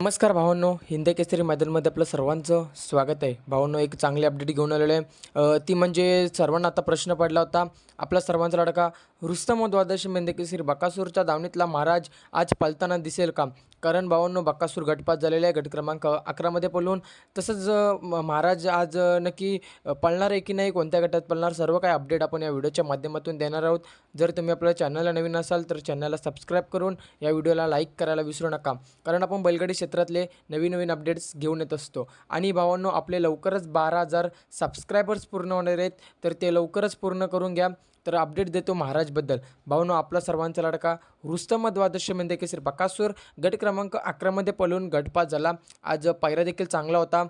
नमस्कार भावांनो, हिंद केसरी मैदानमध्ये आपलं सर्वांचं स्वागत आहे. भावांनो, एक चांगली अपडेट घेऊन आलेलो आहे. ती म्हणजे सर्वांना आता प्रश्न पडला होता. आपला सर्वांचा लाडका रुस्तम द्वादशी हिंद केसरी बकासूरच्या दावणीतला महाराज आज पळताना दिसेल का? कारण भावांनो, बकासूर गटपास झालेला आहे, गट क्रमांक 11मध्ये पळून. तसंच महाराज आज नक्की पळणार आहे की नाही, कोणत्या गटात पळणार, सर्व काही अपडेट आपण या व्हिडिओच्या माध्यमातून देणार आहोत. जर तुम्ही आपल्या चॅनलला नवीन असाल तर चॅनलला सबस्क्राईब करून या व्हिडिओला लाईक करायला विसरू नका. कारण आपण बैलगाडी क्षेत्रातले नवीन अपडेट्स घेऊन येत असतो. आणि भावांनो, आपले लवकरच 12,000 सबस्क्रायबर्स पूर्ण होणार आहेत, तर ते लवकरच पूर्ण करून घ्या. तर अपडेट देतो महाराजबद्दल. भावांनो, आपला सर्वांचा लाडका रुस्तम द्वादशी हिंद केसरी बकासूर गट क्रमांक 11मध्ये पळून गटपास झाला. आज पायरा देखील चांगला होता.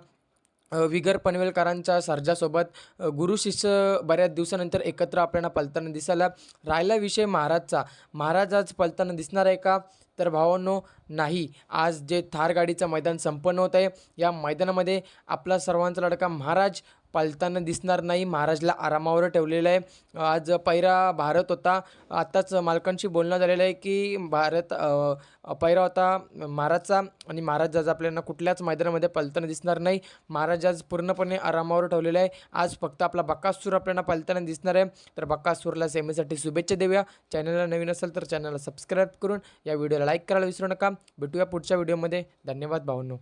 विगर पनवेलकरांच्या सर्जासोबत गुरु शिष्य बऱ्याच दिवसानंतर एकत्र आपल्याला पळताना दिसायला. राहिला विषय महाराजचा. महाराज आज पळताना दिसणार आहे का? तर भावांनो, नाही. आज जे थार गाडीचं मैदान संपन्न होत आहे, या मैदानामध्ये आपला सर्वांचा लाडका महाराज पळताना दिसणार नाही. महाराजला आरामावर ठेवलेलं आहे. आज पैरा भारत होता. आत्ताच मालकांशी बोलणं झालेलं आहे की पैरा होता महाराजचा, आणि महाराज आज आपल्याला कुठल्याच मैदानामध्ये पळताना दिसणार नाही. महाराज आज पूर्णपणे आरामावर ठेवलेला आहे. आज फक्त आपला बकासूर आपल्याला पळताना दिसणार आहे. तर बकासूरला सेमीसाठी शुभेच्छा देऊया. चॅनलला नवीन असेल तर चॅनलला सबस्क्राईब करून या व्हिडिओला लाईक करायला विसरू नका. भेटूया पुढच्या व्हिडिओमध्ये. धन्यवाद भावांनो.